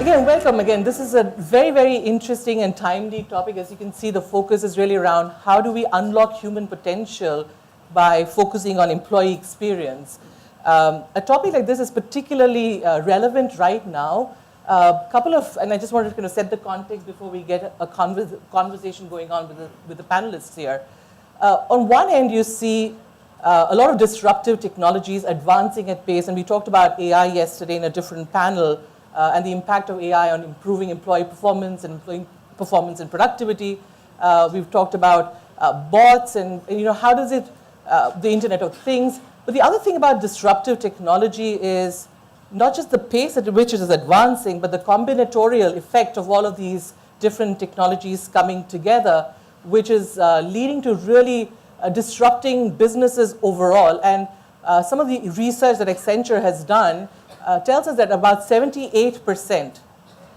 again, welcome again. This is a very, very interesting and timely topic. As you can see, the focus is really around how do we unlock human potential by focusing on employee experience. A topic like this is particularly relevant right now. And I just wanted to kind of set the context before we get a conversation going on with the panelists here. On one end, you see a lot of disruptive technologies advancing at pace, and we talked about AI yesterday in a different panel, and the impact of AI on improving employee performance and employee performance and productivity. We've talked about bots and how does it, the Internet of Things. But the other thing about disruptive technology is not just the pace at which it is advancing, but the combinatorial effect of all of these different technologies coming together, which is leading to really disrupting businesses overall. And some of the research that Accenture has done tells us that about 78%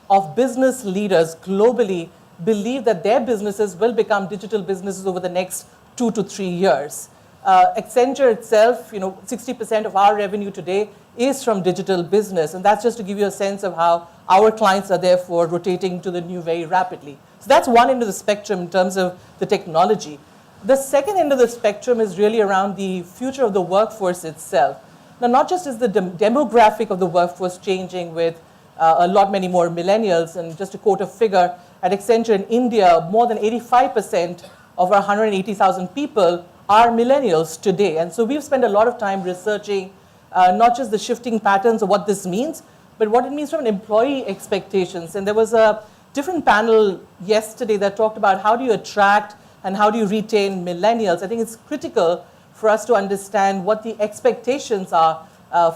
of business leaders globally believe that their businesses will become digital businesses over the next 2 to 3 years. Accenture itself, 60% of our revenue today is from digital business, and that's just to give you a sense of how our clients are therefore rotating to the new very rapidly. So that's one end of the spectrum in terms of the technology. The second end of the spectrum is really around the future of the workforce itself. Now, not just is the demographic of the workforce changing with many more millennials, and just to quote a figure, at Accenture in India, more than 85% of our 180,000 people are millennials today. And so we've spent a lot of time researching not just the shifting patterns of what this means, but what it means from an employee expectations. And there was a different panel yesterday that talked about how do you attract and how do you retain millennials. I think it's critical for us to understand what the expectations are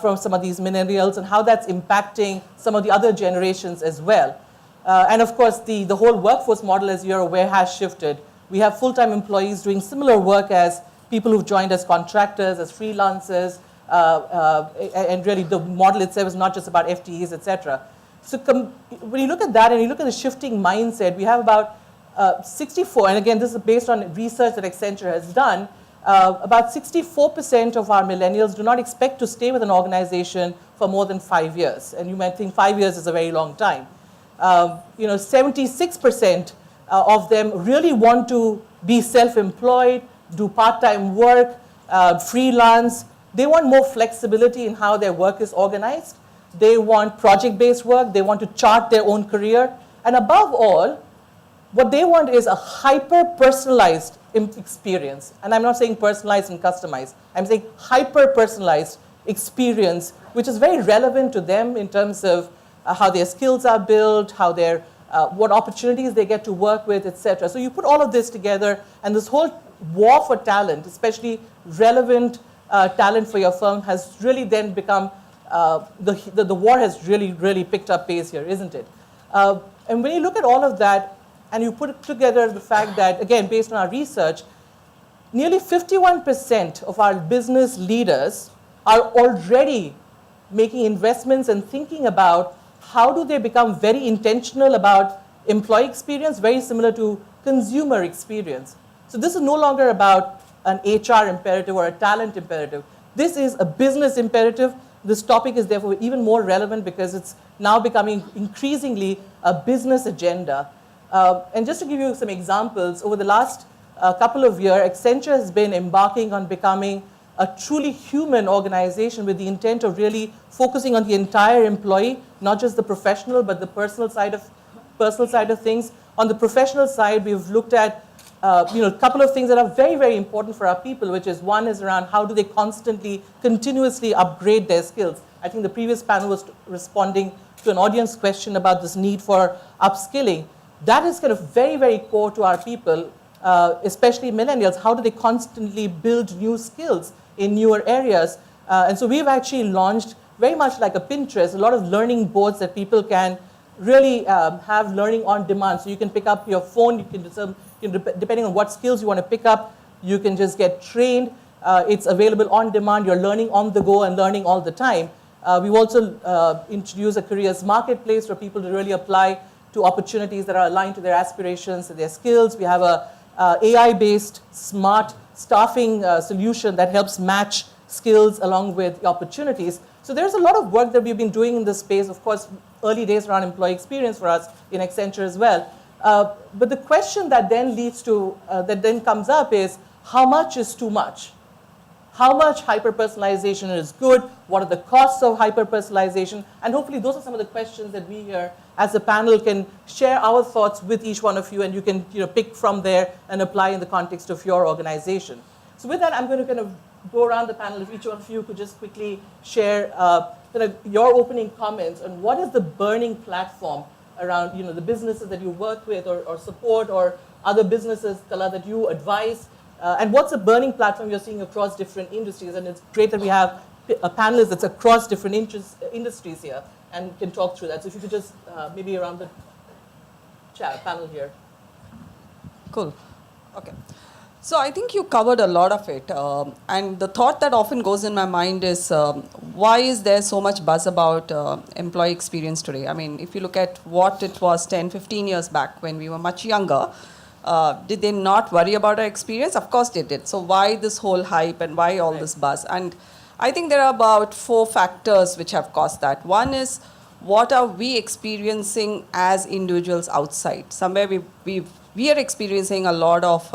from some of these millennials and how that's impacting some of the other generations as well. And of course, the whole workforce model, as you're aware, has shifted. We have full-time employees doing similar work as people who've joined as contractors, as freelancers, and really the model itself is not just about FTEs, et cetera. So when you look at that and you look at the shifting mindset, we have about 64, and again, this is based on research that Accenture has done, about 64% of our millennials do not expect to stay with an organization for more than 5 years. And you might think 5 years is a very long time. 76% of them really want to be self-employed, do part-time work, freelance. They want more flexibility in how their work is organized. They want project-based work. They want to chart their own career. And above all, what they want is a hyper-personalized experience. And I'm not saying personalized and customized. I'm saying hyper-personalized experience, which is very relevant to them in terms of how their skills are built, how what opportunities they get to work with, etc. So you put all of this together, and this whole war for talent, especially relevant talent for your firm, has really then become, the war has really, really picked up pace here, isn't it? And when you look at all of that, and you put together the fact that, again, based on our research, nearly 51% of our business leaders are already making investments and thinking about how do they become very intentional about employee experience, very similar to consumer experience. So this is no longer about an HR imperative or a talent imperative. This is a business imperative. This topic is therefore even more relevant because it's now becoming increasingly a business agenda. And just to give you some examples, over the last couple of years, Accenture has been embarking on becoming a truly human organization with the intent of really focusing on the entire employee, not just the professional, but the personal side of things. On the professional side, we've looked at a couple of things that are very, very important for our people, which is one is around how do they continuously upgrade their skills. I think the previous panel was responding to an audience question about this need for upskilling. That is kind of very, very core to our people, especially millennials. How do they constantly build new skills in newer areas? And so we've actually launched, very much like a Pinterest, a lot of learning boards that people can really have learning on demand. So you can pick up your phone, depending on what skills you want to pick up, you can just get trained. It's available on demand. You're learning on the go and learning all the time. We've also introduced a careers marketplace for people to really apply to opportunities that are aligned to their aspirations and their skills. We have a AI-based smart staffing solution that helps match skills along with opportunities. So there's a lot of work that we've been doing in this space. Of course, early days around employee experience for us in Accenture as well. But the question that then comes up is, how much is too much? How much hyper-personalization is good? What are the costs of hyper-personalization? And hopefully those are some of the questions that we here as a panel can share our thoughts with each one of you, and you can pick from there and apply in the context of your organization. So with that, I'm going to kind of go around the panel. If each one of you could just quickly share your opening comments on what is the burning platform around the businesses that you work with or support, or other businesses, Kala, that you advise. And what's a burning platform you're seeing across different industries? And it's great that we have a panelist that's across different industries here and can talk through that. So if you could just maybe around the panel here. Cool. Okay. So I think you covered a lot of it. And the thought that often goes in my mind is, why is there so much buzz about employee experience today? I mean, if you look at what it was 10, 15 years back when we were much younger, did they not worry about our experience? Of course they did. So why this whole hype and why all this buzz? And I think there are about 4 factors which have caused that. One is, what are we experiencing as individuals outside? Somewhere we are experiencing a lot of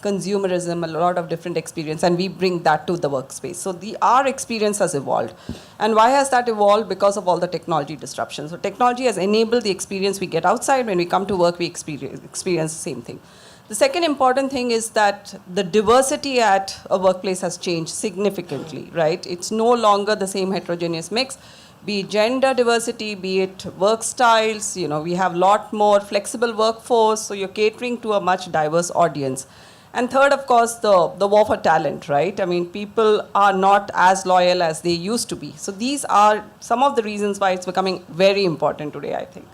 consumerism, a lot of different experience, and we bring that to the workspace. So our experience has evolved. And why has that evolved? Because of all the technology disruption. So technology has enabled the experience we get outside. When we come to work, we experience the same thing. The second important thing is that the diversity at a workplace has changed significantly, right? It's no longer the same heterogeneous mix. Be it gender diversity, be it work styles, we have a lot more flexible workforce, so you're catering to a much diverse audience. And third, of course, the war for talent, right? I mean, people are not as loyal as they used to be. So these are some of the reasons why it's becoming very important today, I think.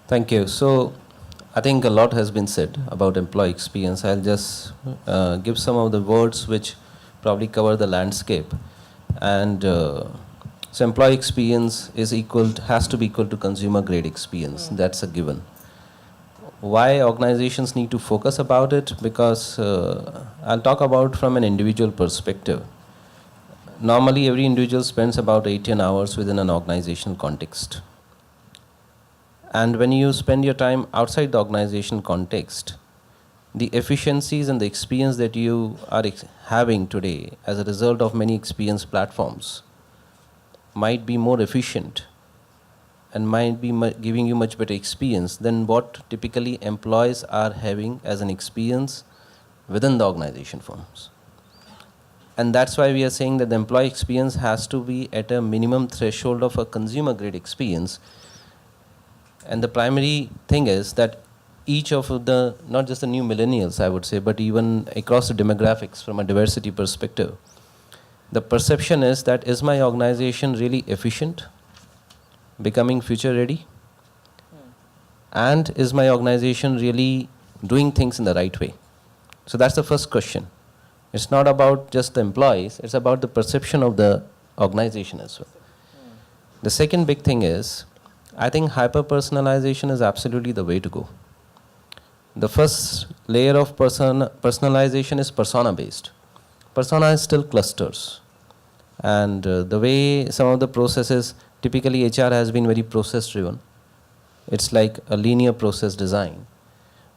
Thank you. So I think a lot has been said about employee experience. I'll just give some of the words which probably cover the landscape. And so employee experience has to be equal to consumer grade experience. That's a given. Why organizations need to focus about it? Because I'll talk about from an individual perspective. Normally every individual spends about 18 hours within an organizational context. And when you spend your time outside the organization context, the efficiencies and the experience that you are having today as a result of many experience platforms might be more efficient and might be giving you much better experience than what typically employees are having as an experience within the organization firms. And that's why we are saying that the employee experience has to be at a minimum threshold of a consumer grade experience. And the primary thing is that each of the, not just the new millennials, I would say, but even across the demographics from a diversity perspective, the perception is that, is my organization really efficient, becoming future ready? And is my organization really doing things in the right way? So that's the first question. It's not about just the employees, it's about the perception of the organization as well. The second big thing is, I think hyper-personalization is absolutely the way to go. The first layer of personalization is persona-based. Persona is still clusters. And the way some of the processes, typically HR has been very process-driven. It's like a linear process design.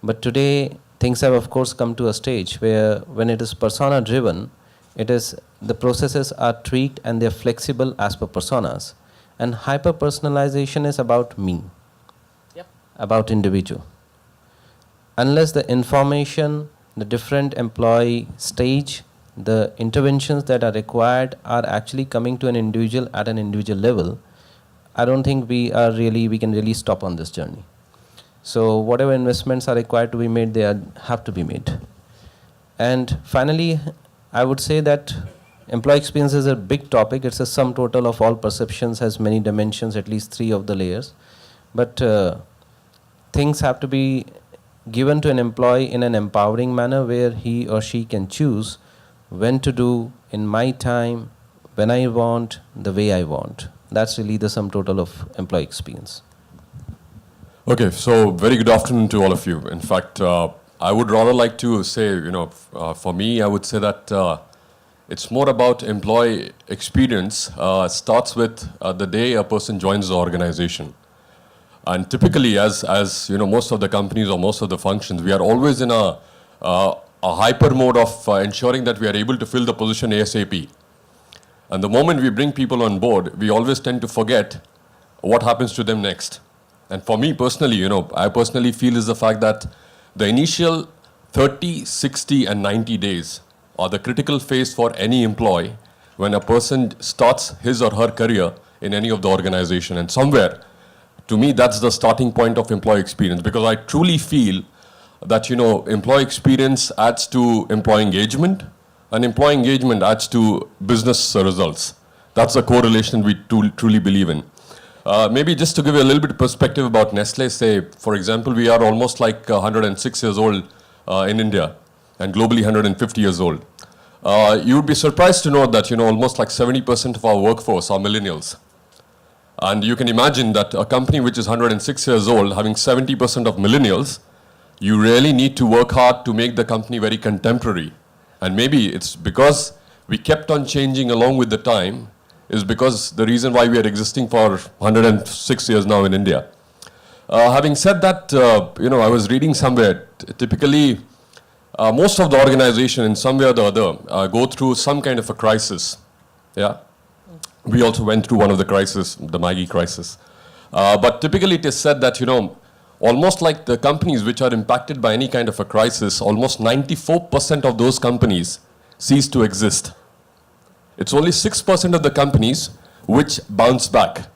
But today, things have of course come to a stage where when it is persona-driven, the processes are tweaked and they're flexible as per personas. And hyper-personalization is about me, about individual. Unless the information, the different employee stage, the interventions that are required are actually coming to an individual at an individual level, I don't think we can really stop on this journey. So whatever investments are required to be made, have to be made. And finally, I would say that employee experience is a big topic. It's a sum total of all perceptions, has many dimensions, at least 3 of the layers. But things have to be given to an employee in an empowering manner where he or she can choose when to do, in my time, when I want, the way I want. That's really the sum total of employee experience. Okay, so very good afternoon to all of you. In fact, I would rather like to say, for me, I would say that It's more about employee experience. Starts with the day a person joins the organization. And typically, as you know, most of the companies or most of the functions, we are always in a hyper mode of ensuring that we are able to fill the position ASAP. And the moment we bring people on board, we always tend to forget what happens to them next. And for me personally, you know, I personally feel is the fact that the initial 30, 60, and 90 days are the critical phase for any employee when a person starts his or her career in any of the organization. And somewhere, to me, that's the starting point of employee experience, because I truly feel that, you know, employee experience adds to employee engagement, and employee engagement adds to business results. That's a correlation we truly believe in. Maybe just to give you a little bit of perspective about Nestle, say, for example, we are almost like 106 years old in India, and globally 150 years old. You would be surprised to know that, you know, almost like 70% of our workforce are millennials. And you can imagine that a company which is 106 years old, having 70% of millennials, you really need to work hard to make the company very contemporary. And maybe it's because we kept on changing along with the time, is because the reason why we are existing for 106 years now in India. Having said that, you know, I was reading somewhere, typically most of the organization in some way or the other go through some kind of a crisis. Yeah. We also went through one of the crises, the Maggie crisis. But typically it is said that, you know, almost like the companies which are impacted by any kind of a crisis, almost 94% of those companies cease to exist. It's only 6% of the companies which bounce back.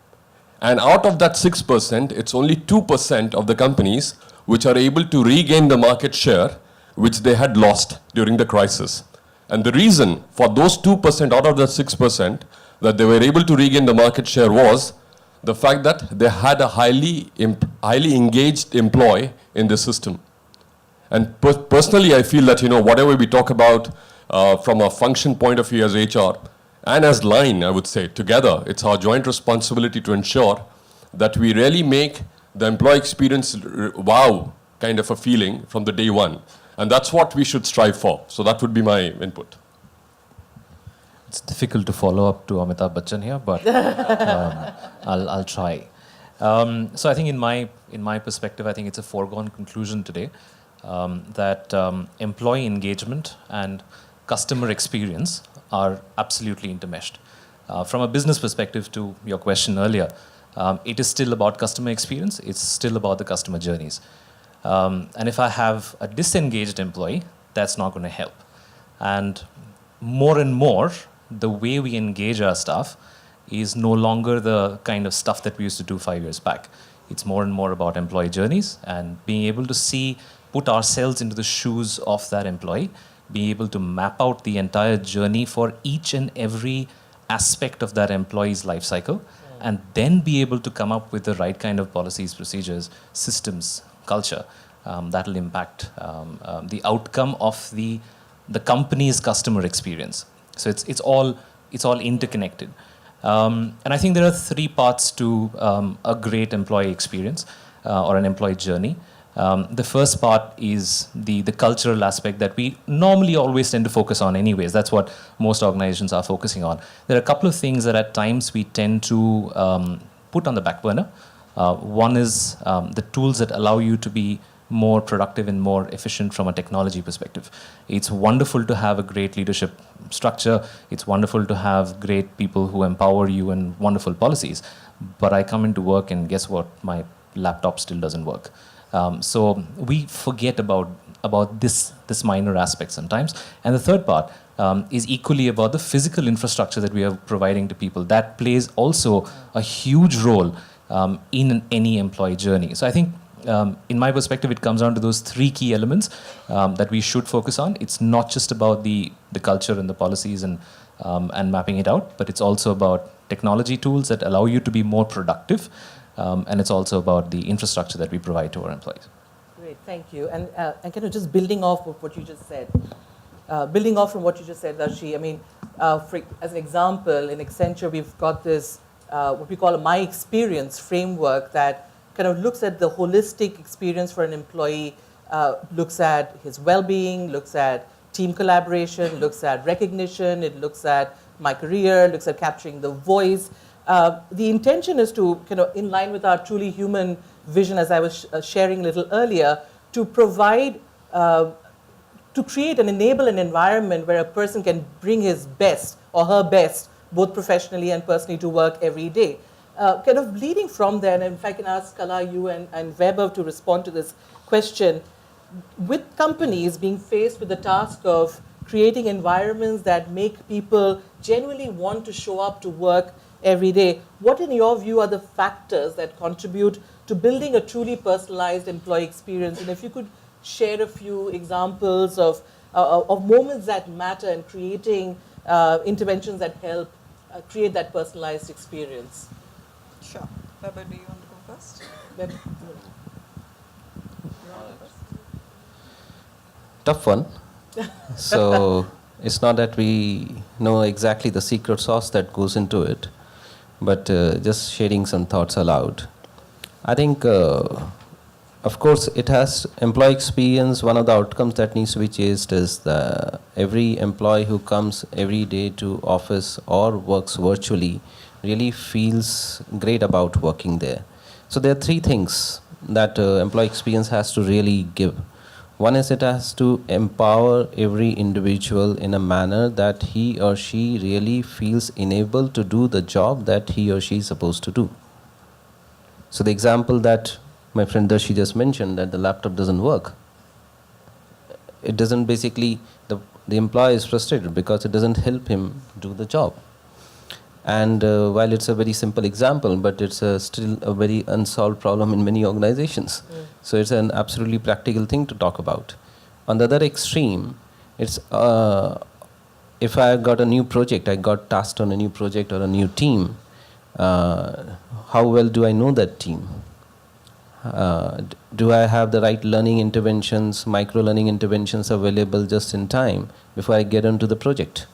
And out of that 6%, it's only 2% of the companies which are able to regain the market share which they had lost during the crisis. And the reason for those 2% out of the 6% that they were able to regain the market share was the fact that they had a highly engaged employee in the system. And personally, I feel that, you know, whatever we talk about from a function point of view as HR and as line, I would say, together, it's our joint responsibility to ensure that we really make the employee experience wow kind of a feeling from the day one. And that's what we should strive for. So that would be my input. It's difficult to follow up to Amitabh Bachchan here, but I'll try. So I think in my perspective, I think it's a foregone conclusion today that employee engagement and customer experience are absolutely intermeshed. From a business perspective, to your question earlier, it is still about customer experience. It's still about the customer journeys. And if I have a disengaged employee, that's not going to help. And more, the way we engage our staff is no longer the kind of stuff that we used to do 5 years back. It's more and more about employee journeys and being able to put ourselves into the shoes of that employee, be able to map out the entire journey for each and every aspect of that employee's life cycle, and then be able to come up with the right kind of policies, procedures, systems, culture that will impact the outcome of the company's customer experience. So it's all interconnected. And I think there are 3 parts to a great employee experience or an employee journey. The first part is the cultural aspect that we normally always tend to focus on anyways. That's what most organizations are focusing on. There are a couple of things that at times we tend to put on the back burner. One is the tools that allow you to be more productive and more efficient from a technology perspective. It's wonderful to have a great leadership structure. It's wonderful to have great people who empower you and wonderful policies. But I come into work and guess what? My laptop still doesn't work. So we forget about this minor aspect sometimes. And the third part is equally about the physical infrastructure that we are providing to people. That plays also a huge role in any employee journey. So I think in my perspective, it comes down to those 3 key elements that we should focus on. It's not just about the culture and the policies and mapping it out, but it's also about technology tools that allow you to be more productive. And it's also about the infrastructure that we provide to our employees. Great, thank you. And kind of just building off of what you just said, Darshi, I mean, as an example, in Accenture, we've got this, what we call a My Experience framework that kind of looks at the holistic experience for an employee, looks at his well-being, looks at team collaboration, looks at recognition, it looks at my career, looks at capturing the voice. The intention is to, in line with our truly human vision, as I was sharing a little earlier, to provide, to create and enable an environment where a person can bring his best or her best, both professionally and personally, to work every day. Leading from there, and if I can ask Kala, you and Weber to respond to this question, with companies being faced with the task of creating environments that make people genuinely want to show up to work every day, what in your view are the factors that contribute to building a truly personalized employee experience? And if you could share a few examples of moments that matter and creating interventions that help create that personalized experience. Sure. Weber, do you want to go first? Weber. Tough one. So it's not that we know exactly the secret sauce that goes into it, but just sharing some thoughts aloud. I think, of course, it has employee experience. One of the outcomes that needs to be chased is every employee who comes every day to office or works virtually really feels great about working there. So there are three things that employee experience has to really give. One is it has to empower every individual in a manner that he or she really feels enabled to do the job that he or she is supposed to do. So the example that my friend Darshi just mentioned, that the laptop doesn't work, it doesn't basically, the employee is frustrated because it doesn't help him do the job. And while it's a very simple example, but it's still a very unsolved problem in many organizations. So it's an absolutely practical thing to talk about. On the other extreme, it's if I got a new project, I got tasked on a new project or a new team, how well do I know that team? Do I have the right learning interventions, micro-learning interventions available just in time before I get into the project?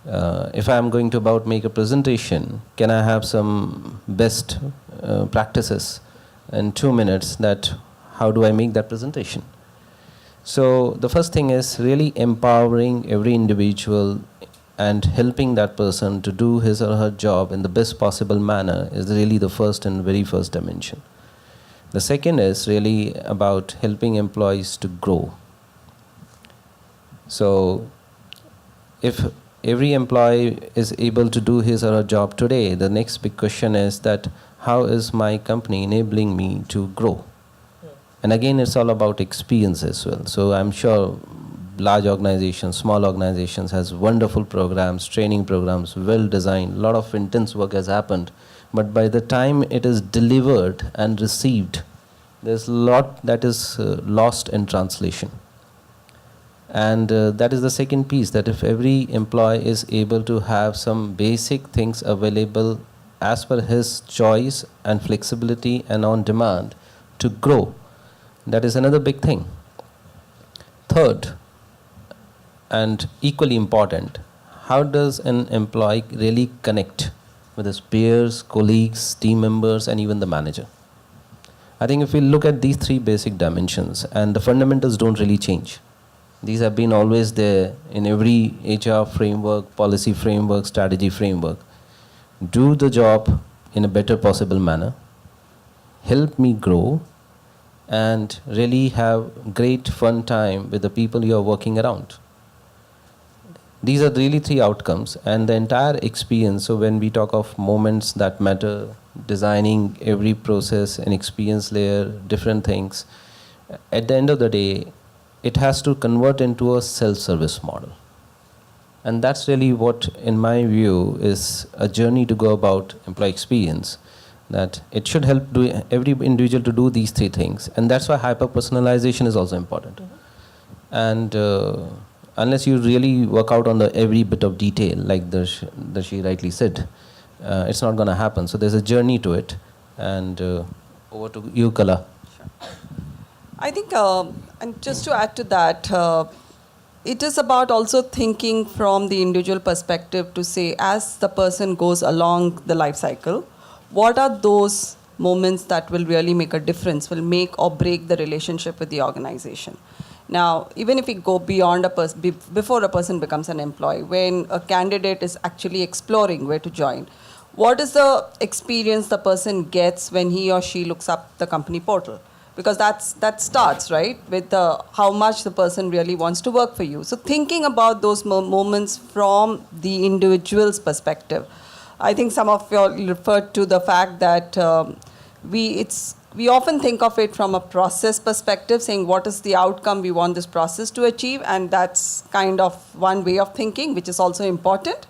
If I am going to make a presentation, can I have some best practices in 2 minutes that how do I make that presentation? So the first thing is really empowering every individual and helping that person to do his or her job in the best possible manner is really the first and very first dimension. The second is really about helping employees to grow. So if every employee is able to do his or her job today, the next big question is that how is my company enabling me to grow? And again, it's all about experience as well. So I'm sure large organizations, small organizations has wonderful programs, training programs, well designed, a lot of intense work has happened. But by the time it is delivered and received, there's a lot that is lost in translation. And that is the second piece, that if every employee is able to have some basic things available as per his choice and flexibility and on demand to grow, that is another big thing. Third, and equally important, how does an employee really connect with his peers, colleagues, team members, and even the manager? I think if we look at these three basic dimensions, and the fundamentals don't really change. These have been always there in every HR framework, policy framework, strategy framework. Do the job in a better possible manner, help me grow, and really have great fun time with the people you are working around. These are really three outcomes, and the entire experience. So when we talk of moments that matter, designing every process and experience layer, different things, at the end of the day, it has to convert into a self-service model. And that's really what, in my view, is a journey to go about employee experience, that it should help every individual to do these three things. And that's why hyper-personalization is also important. And unless you really work out on every bit of detail, like she rightly said, it's not going to happen. So there's a journey to it. And over to you, Kala. Sure. I think, and just to add to that, it is about also thinking from the individual perspective to say, as the person goes along the life cycle, what are those moments that will really make a difference, will make or break the relationship with the organization? Now, even if we go beyond before a person becomes an employee, when a candidate is actually exploring where to join, what is the experience the person gets when he or she looks up the company portal? Because that starts, right, with how much the person really wants to work for you. So thinking about those moments from the individual's perspective. I think some of you all referred to the fact that we often think of it from a process perspective, saying what is the outcome we want this process to achieve, and that's kind of one way of thinking, which is also important.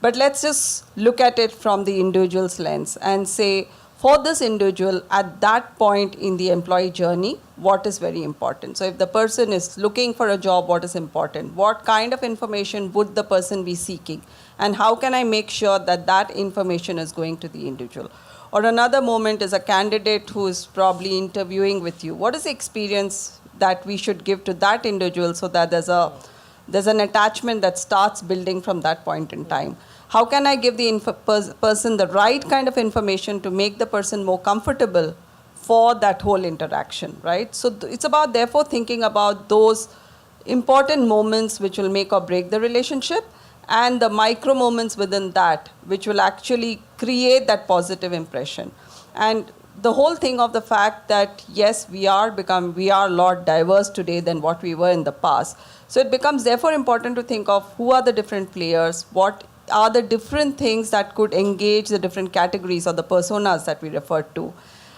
But let's just look at it from the individual's lens and say, for this individual, at that point in the employee journey, what is very important? So if the person is looking for a job, what is important? What kind of information would the person be seeking? And how can I make sure that that information is going to the individual? Or another moment is a candidate who is probably interviewing with you. What is the experience that we should give to that individual so that there's an attachment that starts building from that point in time? How can I give the person the right kind of information to make the person more comfortable for that whole interaction, right? So it's about, therefore, thinking about those important moments which will make or break the relationship, and the micro moments within that which will actually create that positive impression. And the whole thing of the fact that, yes, we are a lot diverse today than what we were in the past. So it becomes therefore important to think of who are the different players, what are the different things that could engage the different categories or the personas that we referred to.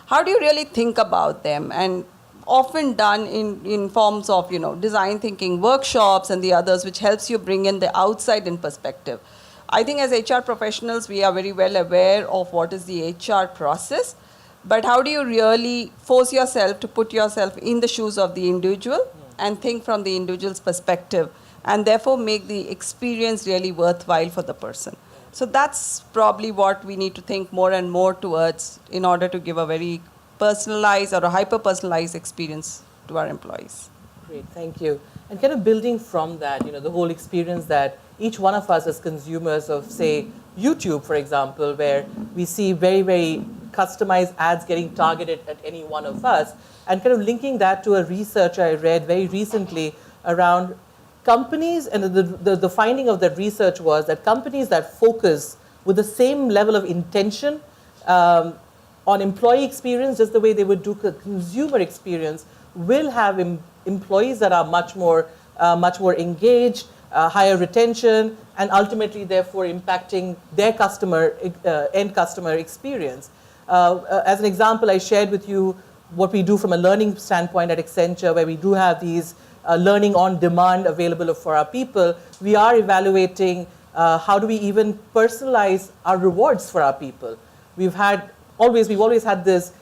How do you really think about them? And often done in forms of, design thinking workshops and the others, which helps you bring in the outside in perspective. I think as HR professionals, we are very well aware of what is the HR process, but how do you really force yourself to put yourself in the shoes of the individual and think from the individual's perspective, and therefore make the experience really worthwhile for the person? So that's probably what we need to think more and more towards in order to give a very personalized or a hyper-personalized experience to our employees. Great, thank you. And kind of building from that, the whole experience that each one of us as consumers of, say, YouTube, for example, where we see very, very customized ads getting targeted at any one of us, and kind of linking that to a research I read very recently around companies, and the finding of that research was that companies that focus with the same level of intention on employee experience, just the way they would do consumer experience, will have employees that are much more engaged, higher retention, and ultimately, therefore, impacting their end customer experience. As an example, I shared with you what we do from a learning standpoint at Accenture, where we do have these learning on demand available for our people. We are evaluating how do we even personalize our rewards for our people. We've always had this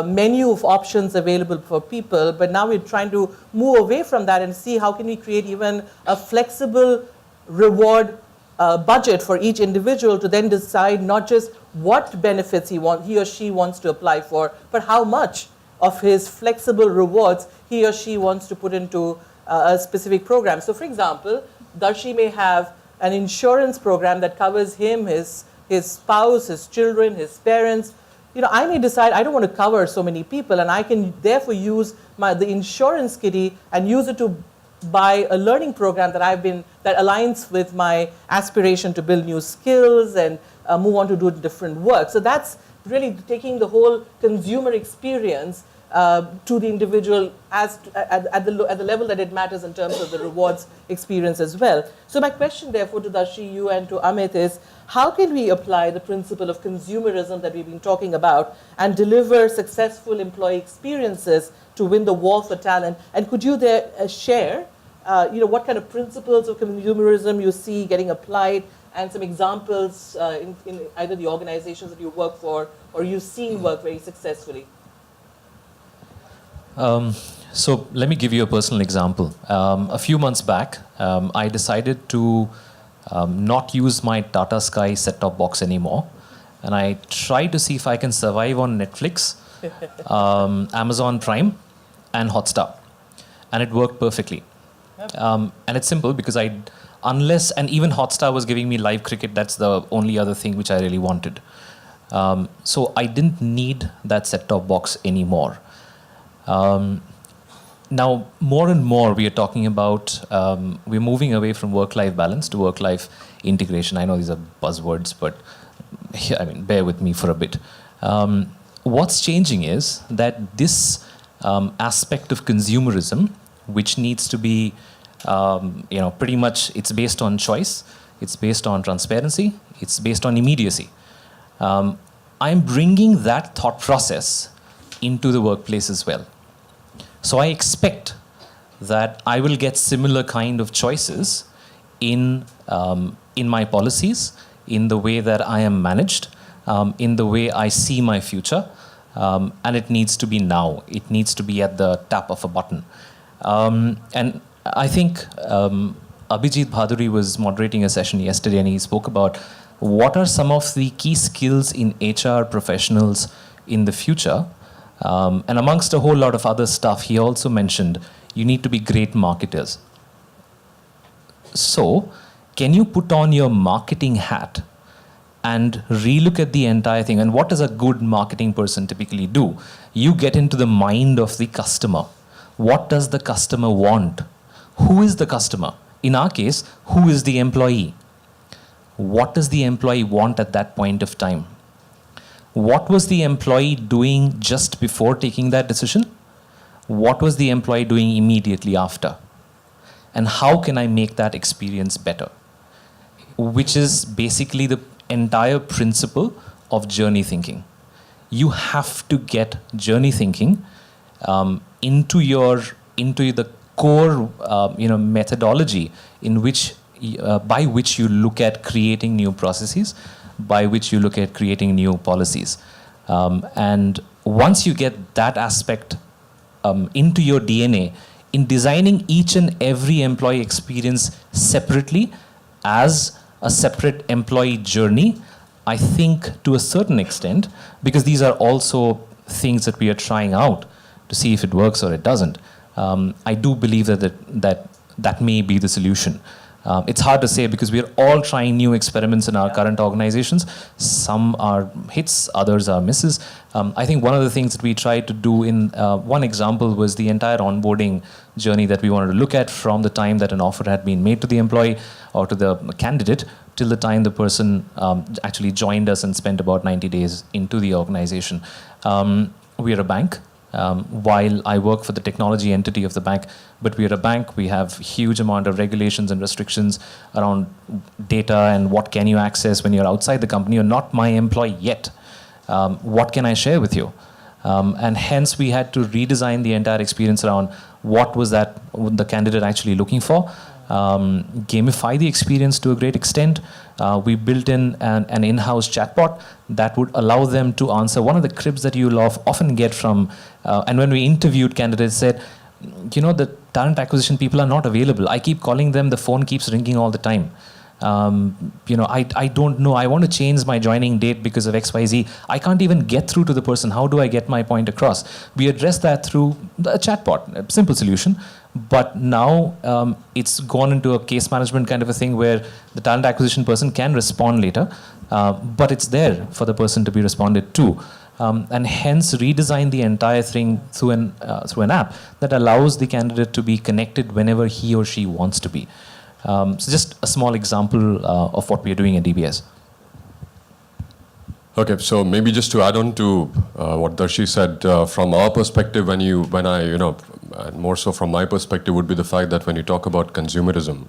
menu of options available for people, but now we're trying to move away from that and see how can we create even a flexible reward budget for each individual to then decide not just what benefits he or she wants to apply for, but how much of his flexible rewards he or she wants to put into a specific program. So for example, Darshi may have an insurance program that covers him, his spouse, his children, his parents. I may decide I don't want to cover so many people, and I can therefore use the insurance kitty and use it to buy a learning program that aligns with my aspiration to build new skills and move on to do different work. So that's really taking the whole consumer experience to the individual at the level that it matters in terms of the rewards experience as well. So my question, therefore, to Darshi, you and to Amit is, how can we apply the principle of consumerism that we've been talking about and deliver successful employee experiences to win the war for talent? And could you there share, what kind of principles of consumerism you see getting applied, and some examples in either the organizations that you work for or you've seen work very successfully? So let me give you a personal example. A few months back, I decided to not use my Tata Sky set-top box anymore. And I tried to see if I can survive on Netflix, Amazon Prime, and Hotstar. And it worked perfectly. And it's simple because and even Hotstar was giving me live cricket. That's the only other thing which I really wanted. So I didn't need that set-top box anymore. Now, more and more, we are talking about, we're moving away from work-life balance to work-life integration. I know these are buzzwords, but I mean, bear with me for a bit. What's changing is that this aspect of consumerism, which needs to be, pretty much, it's based on choice, it's based on transparency, it's based on immediacy. I'm bringing that thought process into the workplace as well. So I expect that I will get similar kind of choices in my policies, in the way that I am managed, in the way I see my future, and it needs to be now. It needs to be at the tap of a button. And I think Abhijit Bhaduri was moderating a session yesterday, and he spoke about what are some of the key skills in HR professionals in the future. And amongst a whole lot of other stuff, he also mentioned you need to be great marketers. So, can you put on your marketing hat and relook at the entire thing? And what does a good marketing person typically do? You get into the mind of the customer. What does the customer want? Who is the customer? In our case, who is the employee? What does the employee want at that point of time? What was the employee doing just before taking that decision? What was the employee doing immediately after? And how can I make that experience better? Which is basically the entire principle of journey thinking. You have to get journey thinking into the core methodology in which by which you look at creating new processes, by which you look at creating new policies. And once you get that aspect into your DNA, in designing each and every employee experience separately as a separate employee journey, I think to a certain extent, because these are also things that we are trying out to see if it works or it doesn't, I do believe that may be the solution. It's hard to say because we're all trying new experiments in our current organizations. Some are hits, others are misses. I think one of the things that we tried to do in one example was the entire onboarding journey that we wanted to look at from the time that an offer had been made to the employee or to the candidate till the time the person actually joined us and spent about 90 days into the organization. We are a bank. While I work for the technology entity of the bank, but we are a bank, we have huge amount of regulations and restrictions around data and what can you access when you're outside the company. You're not my employee yet. What can I share with you? And hence we had to redesign the entire experience around what was that the candidate actually looking for, gamify the experience to a great extent. We built in an in-house chatbot that would allow them to answer. One of the cribs that you'll often get from, and when we interviewed candidates said, the talent acquisition people are not available. I keep calling them, the phone keeps ringing all the time. I don't know, I want to change my joining date because of XYZ. I can't even get through to the person. How do I get my point across? We addressed that through a chatbot, a simple solution. But now it's gone into a case management kind of a thing where the talent acquisition person can respond later, but it's there for the person to be responded to. And hence redesign the entire thing through an app that allows the candidate to be connected whenever he or she wants to be. So just a small example of what we are doing at DBS. Okay, so maybe just to add on to what Darshi said, from our perspective, and more so from my perspective, would be the fact that when you talk about consumerism,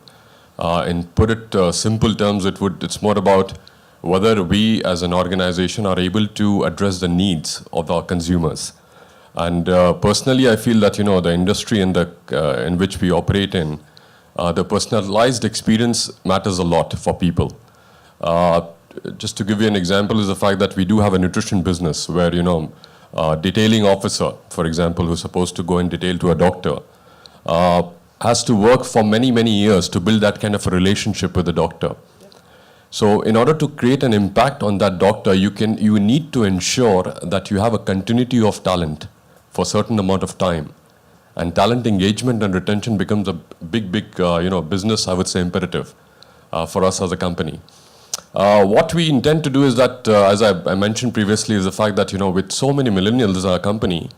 in put it simple terms, it's more about whether we as an organization are able to address the needs of our consumers. And personally, I feel that the industry in which we operate in, the personalized experience matters a lot for people. Just to give you an example is the fact that we do have a nutrition business where, detailing officer, for example, who's supposed to go and detail to a doctor, has to work for many, many years to build that kind of a relationship with the doctor. So in order to create an impact on that doctor, you need to ensure that you have a continuity of talent for a certain amount of time. And talent engagement and retention becomes a big, business, I would say, imperative for us as a company. What we intend to do is that, as I mentioned previously, is the fact that, with so many millennials in our company,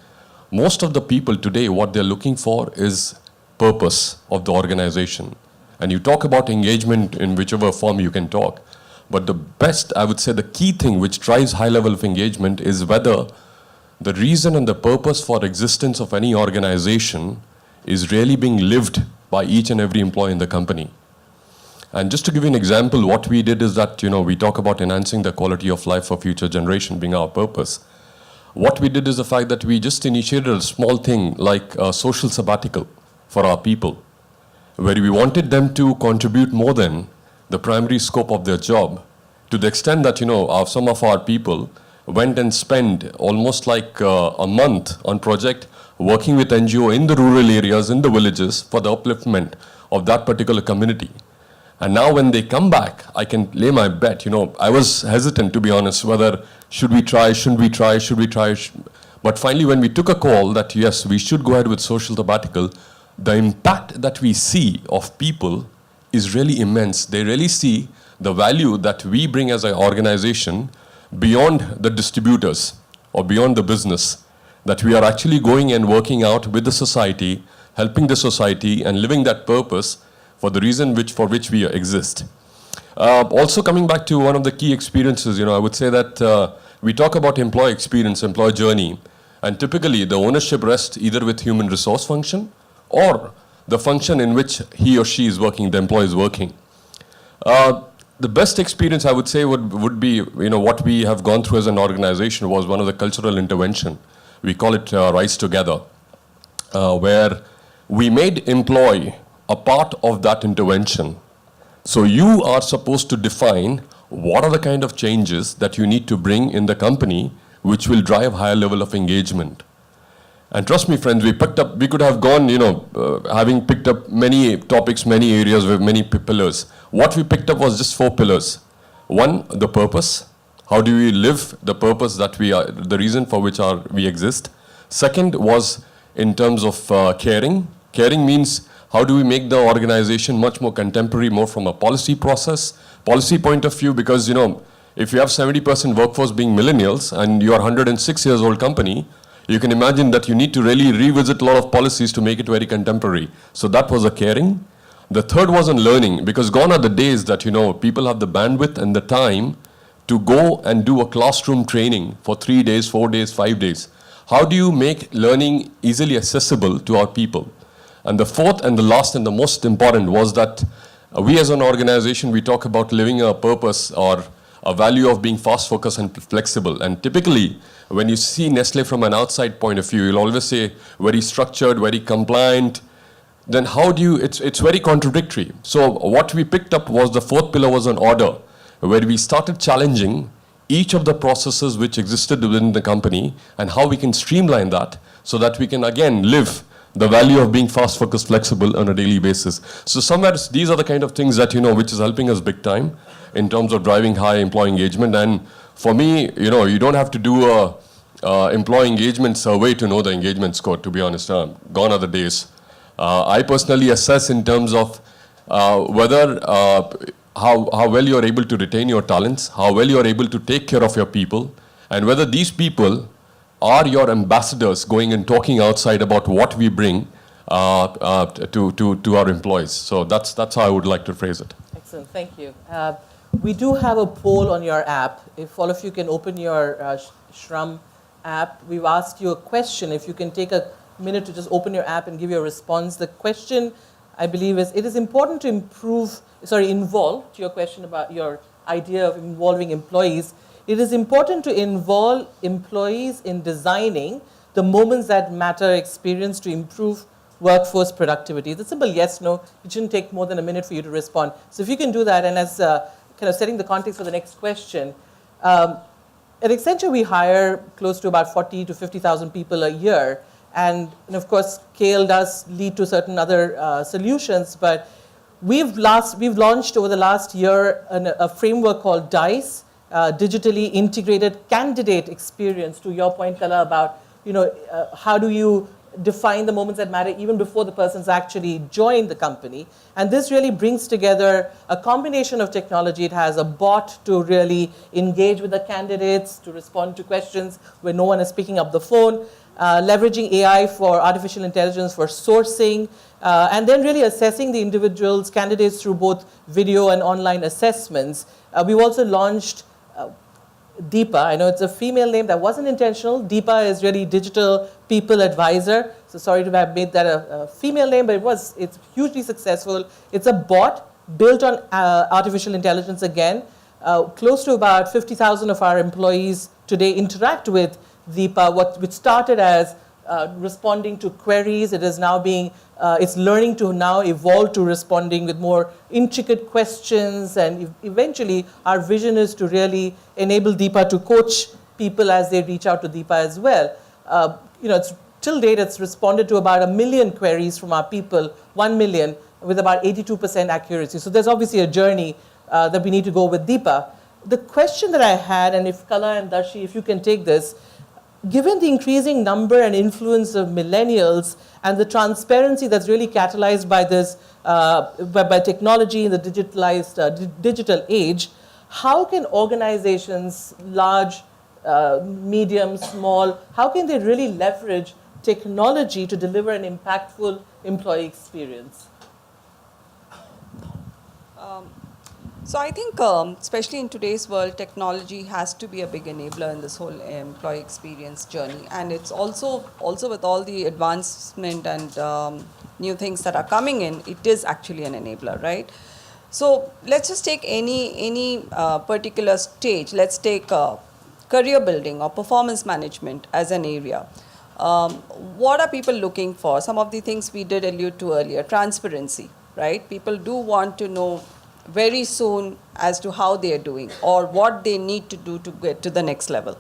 most of the people today, what they're looking for is purpose of the organization. And you talk about engagement in whichever form you can talk. But the best, I would say, the key thing which drives high level of engagement is whether the reason and the purpose for existence of any organization is really being lived by each and every employee in the company. And just to give you an example, what we did is that, we talk about enhancing the quality of life for future generation being our purpose. What we did is the fact that we just initiated a small thing like a social sabbatical for our people, where we wanted them to contribute more than the primary scope of their job, to the extent that, some of our people went and spent almost like a month on project working with NGO in the rural areas, in the villages, for the upliftment of that particular community. And now when they come back, I can lay my bet, I was hesitant, to be honest, whether should we try, shouldn't we try, should we try. But finally, when we took a call that, yes, we should go ahead with social sabbatical, the impact that we see of people is really immense. They really see the value that we bring as an organization beyond the distributors or beyond the business, that we are actually going and working out with the society, helping the society and living that purpose for the reason for which we exist. Also coming back to one of the key experiences, I would say that we talk about employee experience, employee journey, and typically the ownership rests either with human resource function or the function in which he or she is working, the employee is working. The best experience, I would say, would be, what we have gone through as an organization was one of the cultural intervention. We call it Rise Together, where we made employee a part of that intervention. So you are supposed to define what are the kind of changes that you need to bring in the company which will drive higher level of engagement. And trust me, friends, we could have gone, having picked up many topics, many areas with many pillars. What we picked up was just 4 pillars. One, the purpose. How do we live the purpose that we are, the reason for which we exist? Second was in terms of caring. Caring means how do we make the organization much more contemporary, more from a policy point of view, because, if you have 70% workforce being millennials and you are 106 years old company, you can imagine that you need to really revisit a lot of policies to make it very contemporary. So that was a caring. The third was on learning, because gone are the days that, people have the bandwidth and the time to go and do a classroom training for 3 days, 4 days, 5 days. How do you make learning easily accessible to our people? And the fourth and the last and the most important was that we as an organization, we talk about living a purpose or a value of being fast, focused, and flexible. And typically, when you see Nestle from an outside point of view, you'll always say very structured, very compliant. Then how do you, it's very contradictory. So what we picked up was the fourth pillar was an order, where we started challenging each of the processes which existed within the company and how we can streamline that so that we can again live the value of being fast, focused, flexible on a daily basis. So somewhere these are the kind of things that, which is helping us big time in terms of driving high employee engagement. And for me, you don't have to do a employee engagement survey to know the engagement score, to be honest. Gone are the days. I personally assess in terms of whether how well you're able to retain your talents, how well you're able to take care of your people, and whether these people are your ambassadors going and talking outside about what we bring to our employees. So that's how I would like to phrase it. Excellent, thank you. We do have a poll on your app. If all of you can open your Shrum app, we've asked you a question. If you can take a minute to just open your app and give your response. The question, I believe, is it is important to involve, to your question about your idea of involving employees, it is important to involve employees in designing the moments that matter experience to improve workforce productivity. It's a simple yes, no. It shouldn't take more than a minute for you to respond. So if you can do that, and as kind of setting the context for the next question, at Accenture we hire close to about 40 to 50,000 people a year. And of course, scale does lead to certain other solutions, but we've launched over the last year a framework called DICE, digitally integrated candidate experience, to your point, Kala, about how do you define the moments that matter even before the person's actually joined the company. And this really brings together a combination of technology. It has a bot to really engage with the candidates, to respond to questions when no one is picking up the phone, leveraging AI for artificial intelligence for sourcing, and then really assessing the individuals, candidates through both video and online assessments. We've also launched Deepa. I know it's a female name, that wasn't intentional. Deepa is really Digital People Advisor. So sorry to have made that a female name, but it's hugely successful. It's a bot built on artificial intelligence again. Close to about 50,000 of our employees today interact with Deepa, which started as responding to queries. It is now it's learning to now evolve to responding with more intricate questions, and eventually our vision is to really enable Deepa to coach people as they reach out to Deepa as well. Till date, it's responded to about 1 million queries from our people, 1 million, with about 82% accuracy. So there's obviously a journey that we need to go with Deepa. The question that I had, and if Kala and Darshi, if you can take this, given the increasing number and influence of millennials and the transparency that's really catalyzed by this, by technology in the digital age, how can organizations, large, medium, small, how can they really leverage technology to deliver an impactful employee experience? So I think, especially in today's world, technology has to be a big enabler in this whole employee experience journey. And it's also with all the advancement and new things that are coming in, it is actually an enabler, right? So let's just take any particular stage. Let's take career building or performance management as an area. What are people looking for? Some of the things we did allude to earlier, transparency, right? People do want to know very soon as to how they are doing or what they need to do to get to the next level.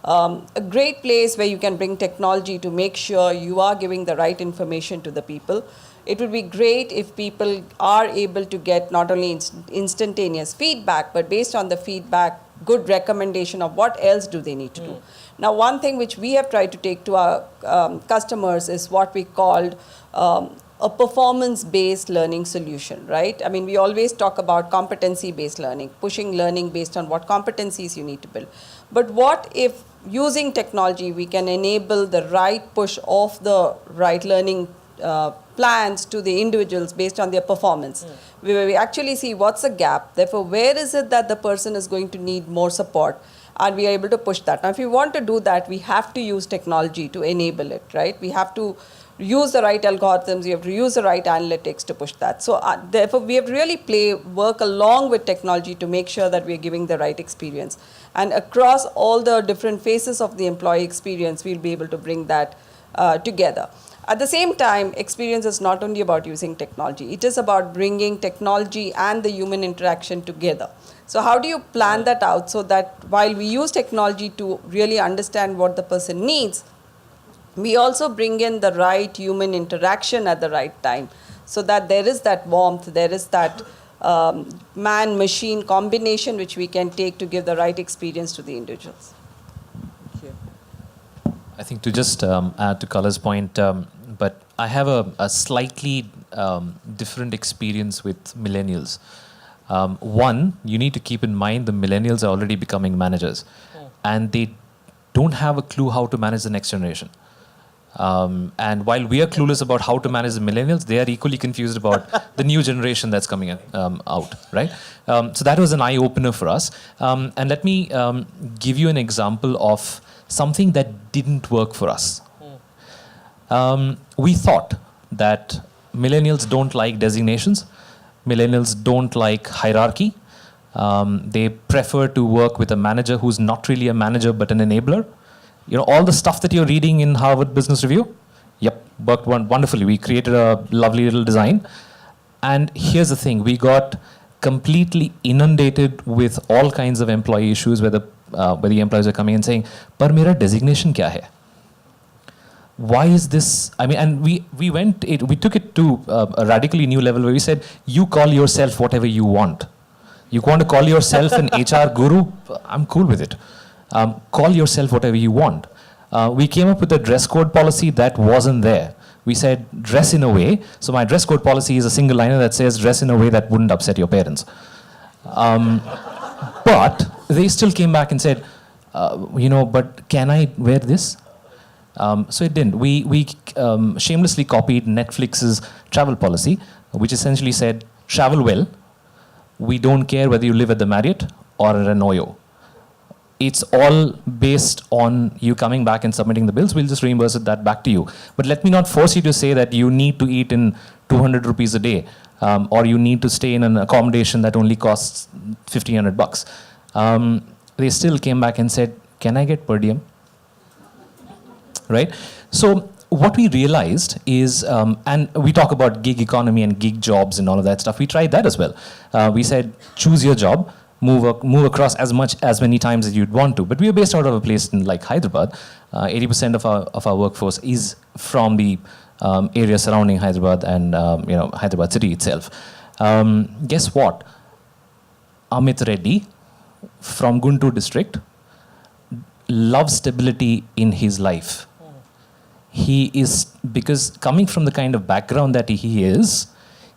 A great place where you can bring technology to make sure you are giving the right information to the people. It would be great if people are able to get not only instantaneous feedback, but based on the feedback, good recommendation of what else do they need to do. Now, one thing which we have tried to take to our customers is what we called a performance-based learning solution, right? I mean, we always talk about competency-based learning, pushing learning based on what competencies you need to build. But what if using technology, we can enable the right push of the right learning plans to the individuals based on their performance? We actually see what's the gap. Therefore, where is it that the person is going to need more support? And we are able to push that. Now, if we want to do that, we have to use technology to enable it, right? We have to use the right algorithms, you have to use the right analytics to push that. So therefore, we have to really work along with technology to make sure that we are giving the right experience. And across all the different phases of the employee experience, we'll be able to bring that together. At the same time, experience is not only about using technology, it is about bringing technology and the human interaction together. So how do you plan that out so that while we use technology to really understand what the person needs, we also bring in the right human interaction at the right time so that there is that warmth, there is that man-machine combination which we can take to give the right experience to the individuals. Thank you. I think to just add to Kala's point, but I have a slightly different experience with millennials. One, you need to keep in mind the millennials are already becoming managers and they don't have a clue how to manage the next generation. And while we are clueless about how to manage the millennials, they are equally confused about the new generation that's coming out, right? So that was an eye-opener for us. And let me give you an example of something that didn't work for us. We thought that millennials don't like designations. Millennials don't like hierarchy. They prefer to work with a manager who's not really a manager but an enabler. You know, all the stuff that you're reading in Harvard Business Review, yep, worked wonderfully. We created a lovely little design. And here's the thing, we got completely inundated with all kinds of employee issues where the employees are coming and saying, "Par mera designation kya hai? Why is this?" I mean, and we took it to a radically new level where we said, you call yourself whatever you want. You want to call yourself an HR guru? I'm cool with it. Call yourself whatever you want. We came up with a dress code policy that wasn't there. We said, dress in a way. So my dress code policy is a single liner that says, dress in a way that wouldn't upset your parents. But they still came back and said, but can I wear this? So it didn't. We shamelessly copied Netflix's travel policy, which essentially said, travel well. We don't care whether you live at the Marriott or at an Oyo. It's all based on you coming back and submitting the bills. We'll just reimburse that back to you. But let me not force you to say that you need to eat in 200 rupees a day, or you need to stay in an accommodation that only costs $1,500. They still came back and said, can I get per diem? Right? So what we realized is, and we talk about gig economy and gig jobs and all of that stuff. We tried that as well. We said, choose your job. Move across as many times as you'd want to. But we are based out of a place in like Hyderabad. 80% of our workforce is from the area surrounding Hyderabad and Hyderabad city itself. Guess what? Amit Reddy from Guntur district loves stability in his life. He is, because coming from the kind of background that he is,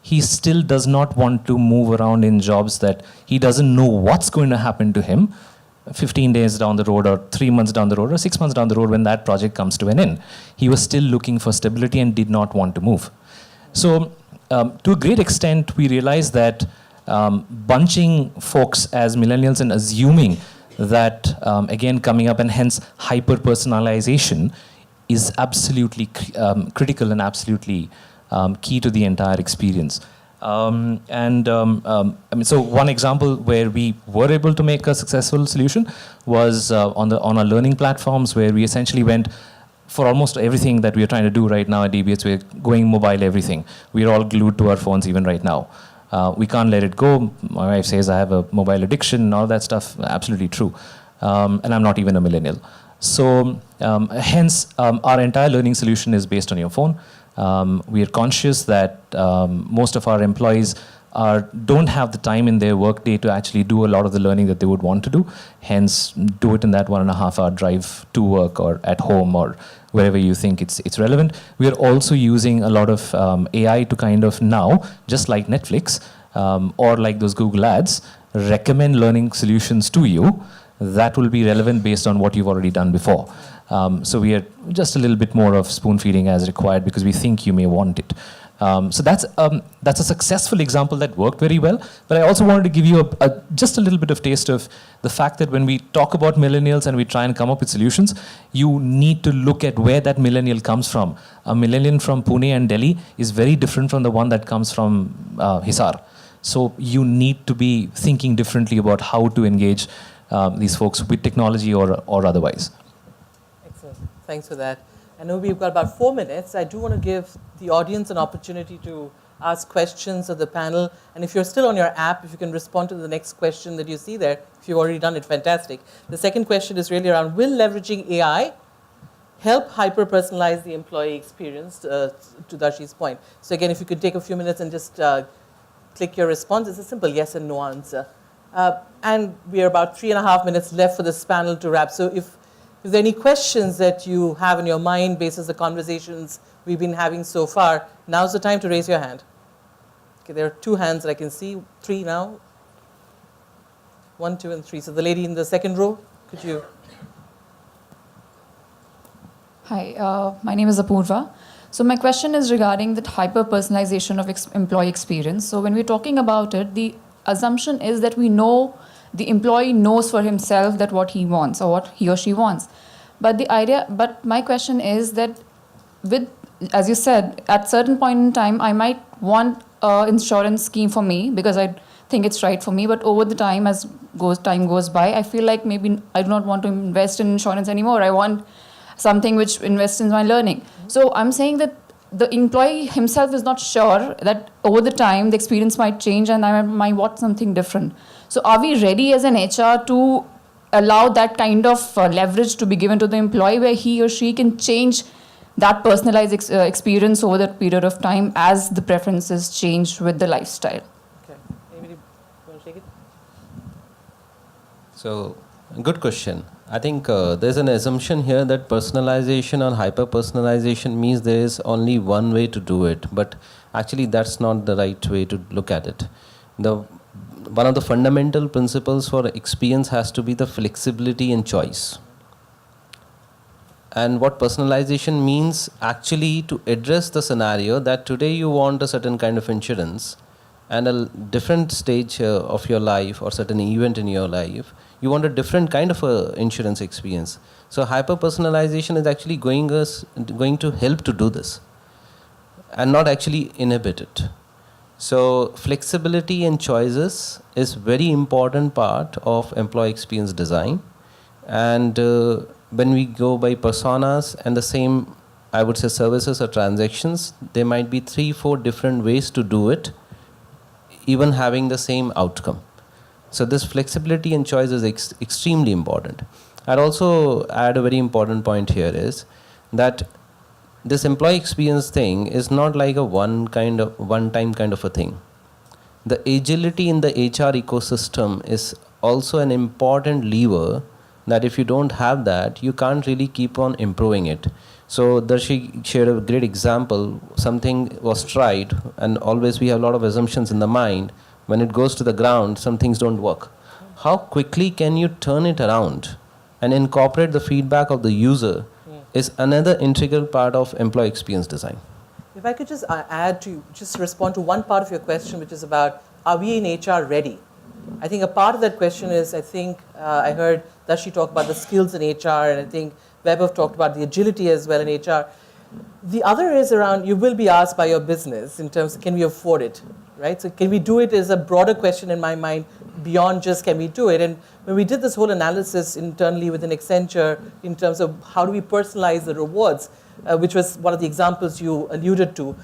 he still does not want to move around in jobs that he doesn't know what's going to happen to him 15 days down the road or 3 months down the road or 6 months down the road when that project comes to an end. He was still looking for stability and did not want to move. So to a great extent, we realized that bunching folks as millennials and assuming that, again, coming up and hence hyper-personalization is absolutely critical and absolutely key to the entire experience. So one example where we were able to make a successful solution was on our learning platforms, where we essentially went for almost everything that we are trying to do right now at DBS. We're going mobile everything. We're all glued to our phones even right now. We can't let it go. My wife says I have a mobile addiction and all that stuff. Absolutely true. And I'm not even a millennial. So hence, our entire learning solution is based on your phone. We are conscious that most of our employees don't have the time in their workday to actually do a lot of the learning that they would want to do. Hence, do it in that 1.5 hour drive to work or at home or wherever you think it's relevant. We are also using a lot of AI to kind of now, just like Netflix or like those Google ads, recommend learning solutions to you that will be relevant based on what you've already done before. So we are just a little bit more of spoon feeding as required because we think you may want it. So that's a successful example that worked very well. But I also wanted to give you just a little bit of taste of the fact that when we talk about millennials and we try and come up with solutions, you need to look at where that millennial comes from. A millennial from Pune and Delhi is very different from the one that comes from Hisar. So you need to be thinking differently about how to engage these folks with technology or otherwise. Excellent. Thanks for that. I know we've got about 4 minutes. I do want to give the audience an opportunity to ask questions of the panel. And if you're still on your app, if you can respond to the next question that you see there, if you've already done it, fantastic. The second question is really around, will leveraging AI help hyper-personalize the employee experience, to Darshi's point? So again, if you could take a few minutes and just click your response. It's a simple yes and no answer. And we are about 3.5 minutes left for this panel to wrap. So if there are any questions that you have in your mind based on the conversations we've been having so far, now's the time to raise your hand. Okay, there are 2 hands that I can see, 3 now. 1, 2, and 3. So the lady in the second row, could you? Hi, my name is Apurva. So my question is regarding the hyper-personalization of employee experience. So when we're talking about it, the assumption is that we know the employee knows for himself that what he wants or what he or she wants. But my question is that as you said, at certain point in time, I might want an insurance scheme for me because I think it's right for me. But over the time, as time goes by, I feel like maybe I do not want to invest in insurance anymore. I want something which invests in my learning. So I'm saying that the employee himself is not sure that over the time the experience might change and I might want something different. So are we ready as an HR to allow that kind of leverage to be given to the employee where he or she can change that personalized experience over that period of time as the preferences change with the lifestyle? Okay. Anybody want to take it? So Good question. I think there's an assumption here that personalization or hyper-personalization means there is only one way to do it, but actually that's not the right way to look at it. One of the fundamental principles for experience has to be the flexibility and choice. And what personalization means actually to address the scenario that today you want a certain kind of insurance and a different stage of your life or certain event in your life, you want a different kind of insurance experience. So hyper personalization is actually going to help to do this and not actually inhibit it. So flexibility and choices is very important part of employee experience design. And when we go by personas and the same, I would say, services or transactions, there might be 3-4 different ways to do it, even having the same outcome. So this flexibility and choice is extremely important. I'd also add a very important point here is that this employee experience thing is not like a one-time kind of a thing. The agility in the HR ecosystem is also an important lever that if you don't have that, you can't really keep on improving it. So Darshi shared a great example. Something was tried, and always we have a lot of assumptions in the mind. When it goes to the ground, some things don't work. How quickly can you turn it around and incorporate the feedback of the user is another integral part of employee experience design. If I could just respond to one part of your question, which is about, are we in HR ready? I think a part of that question is, I heard Dashi talk about the skills in HR, and I think Vaibhav talked about the agility as well in HR. The other is around, you will be asked by your business in terms of, can we afford it, right? So can we do it is a broader question in my mind beyond just can we do it. And when we did this whole analysis internally within Accenture in terms of how do we personalize the rewards, which was one of the examples you alluded to,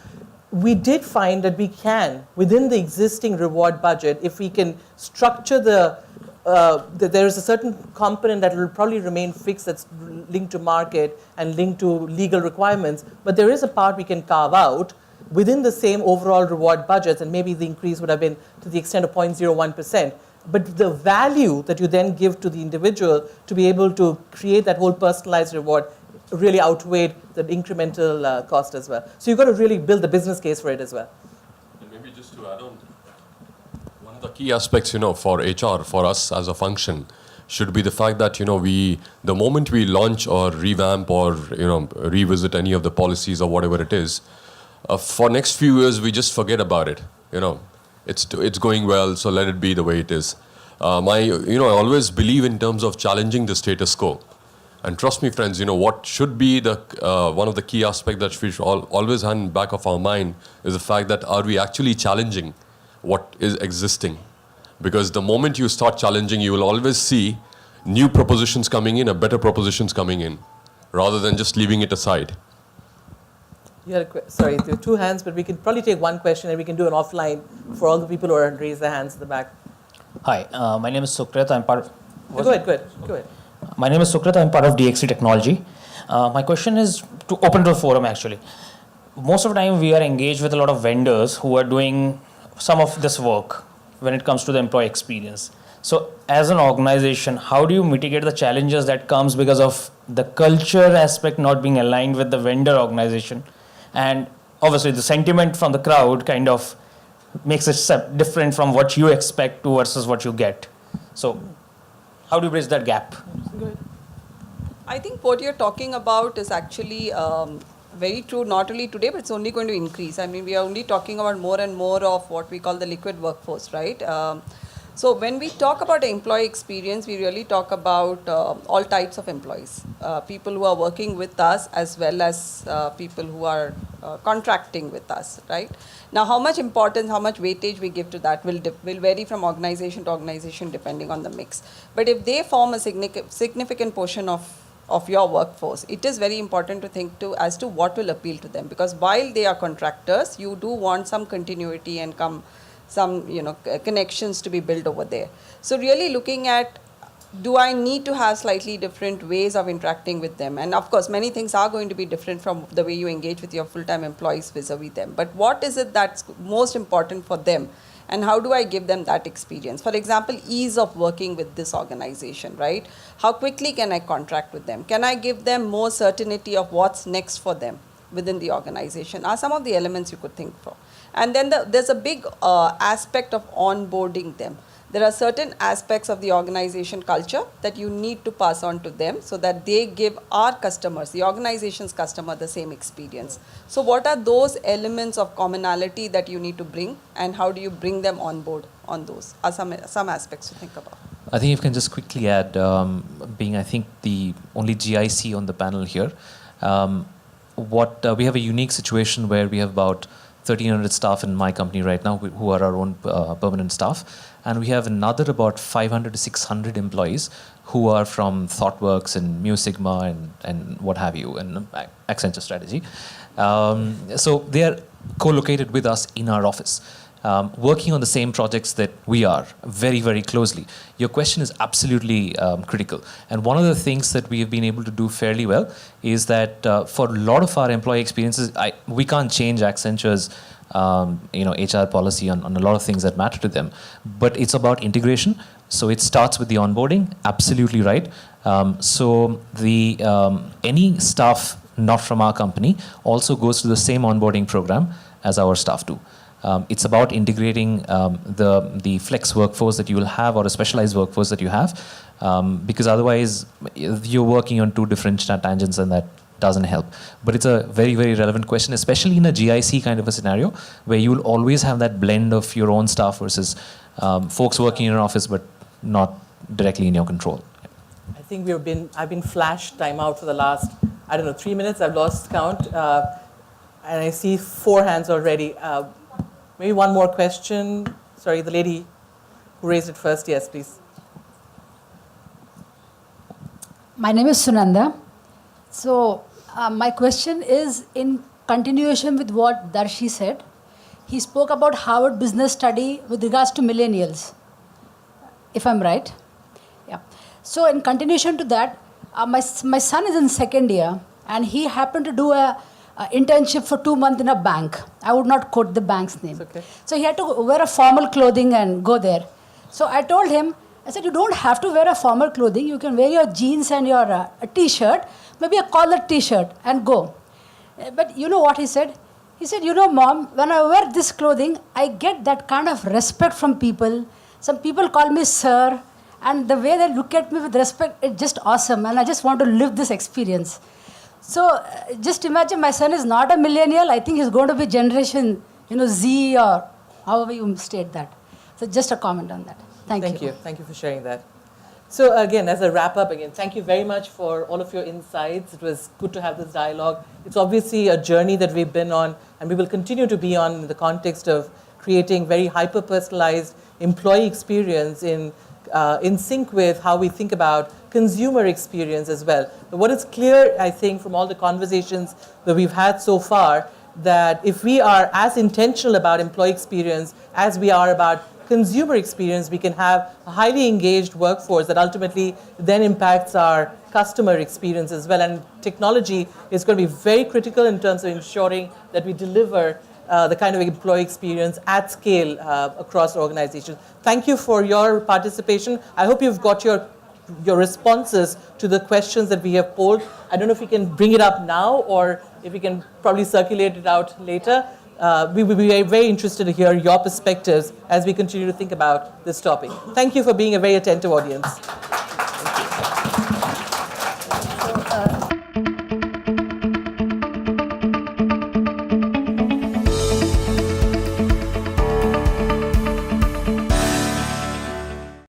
we did find that we can, within the existing reward budget, if we can structure there is a certain component that will probably remain fixed that's linked to market and linked to legal requirements, but there is a part we can carve out within the same overall reward budgets, and maybe the increase would have been to the extent of 0.01%. But the value that you then give to the individual to be able to create that whole personalized reward really outweighed the incremental cost as well. So you've got to really build the business case for it as well. And maybe just to add on, one of the key aspects, for HR, for us as a function, should be the fact that, the moment we launch or revamp or, revisit any of the policies or whatever it is, for next few years, we just forget about it. It's going well, so let it be the way it is. I always believe in terms of challenging the status quo. And trust me, friends, what should be the one of the key aspects that we should always have in the back of our mind is the fact that are we actually challenging what is existing? Because the moment you start challenging, you will always see new propositions coming in, or better propositions coming in, rather than just leaving it aside. Sorry, there are two hands, but we can probably take one question and we can do an offline for all the people who are raised their hands in the back. Hi, my name is Sukrit. I'm part of... Go ahead. My name is Sukrit. I'm part of DXC Technology. My question is to open to the forum, actually. Most of the time, we are engaged with a lot of vendors who are doing some of this work when it comes to the employee experience. So as an organization, how do you mitigate the challenges that comes because of the culture aspect not being aligned with the vendor organization? And obviously, the sentiment from the crowd kind of makes it different from what you expect to versus what you get. So how do you bridge that gap? I think what you're talking about is actually very true, not only today, but it's only going to increase. I mean, we are only talking about more and more of what we call the liquid workforce, right? So when we talk about employee experience, we really talk about all types of employees, people who are working with us as well as people who are contracting with us, right? Now, how much importance, how much weightage we give to that will vary from organization to organization depending on the mix. But if they form a significant portion of your workforce, it is very important to think as to what will appeal to them. Because while they are contractors, you do want some continuity and some connections to be built over there. So really looking at, do I need to have slightly different ways of interacting with them? And of course, many things are going to be different from the way you engage with your full-time employees vis-a-vis them. But what is it that's most important for them And how do I give them that experience? For example, ease of working with this organization, right? How quickly can I contract with them? Can I give them more certainty of what's next for them within the organization? Are some of the elements you could think for. And then there's a big aspect of onboarding them. There are certain aspects of the organization culture that you need to pass on to them so that they give our customers, the organization's customer, the same experience. So what are those elements of commonality that you need to bring, and how do you bring them on board on those? Are some aspects to think about? I think if you can just quickly add, being I think the only GIC on the panel here, we have a unique situation where we have about 1,300 staff in my company right now who are our own permanent staff. And we have another about 500 to 600 employees who are from ThoughtWorks and Mu Sigma and what have you, and Accenture Strategy. So they are co-located with us in our office, working on the same projects that we are very, very closely. Your question is absolutely critical. And one of the things that we have been able to do fairly well is that for a lot of our employee experiences, we can't change Accenture's HR policy on a lot of things that matter to them. But it's about integration. So it starts with the onboarding, absolutely right. So any staff not from our company also goes to the same onboarding program as our staff do. It's about integrating the flex workforce that you will have, or a specialized workforce that you have, because otherwise you're working on two different tangents, and that doesn't help. But it's a very, very relevant question, especially in a GIC kind of a scenario where you'll always have that blend of your own staff versus folks working in an office but not directly in your control. I think I've been flashed timeout for the last, 3 minutes. I've lost count. And I see 4 hands already. Maybe one more question. Sorry, the lady who raised it first. Yes, please. My name is Sunanda. So my question is in continuation with what Darshi said. He spoke about Harvard Business Study with regards to millennials, if I'm right. Yeah. So in continuation to that, my son is in second year, and he happened to do a internship for 2 months in a bank. I would not quote the bank's name. Okay. So he had to wear a formal clothing and go there. So I told him, I said, you don't have to wear a formal clothing. You can wear your jeans and your a t-shirt, maybe a collared t-shirt, and go. But you know what he said? He said, Mom, when I wear this clothing, I get that kind of respect from people. Some people call me sir, and the way they look at me with respect, it's just awesome, and I just want to live this experience. So just imagine, my son is not a millennial. I think he's going to be generation, Z, or however you state that. So just a comment on that. Thank you. Thank you for sharing that. So again, as a wrap up, thank you very much for all of your insights. It was good to have this dialogue. It's obviously a journey that we've been on, and we will continue to be on in the context of creating very hyper-personalized employee experience in sync with how we think about consumer experience as well. But what is clear, I think, from all the conversations that we've had so far, that if we are as intentional about employee experience as we are about consumer experience, we can have a highly engaged workforce that ultimately then impacts our customer experience as well. And technology is going to be very critical in terms of ensuring that we deliver the kind of employee experience at scale across organizations. Thank you for your participation. I hope you've got your responses to the questions that we have polled. I don't know if we can bring it up now, or if we can probably circulate it out later. We will be very interested to hear your perspectives as we continue to think about this topic. Thank you for being a very attentive audience.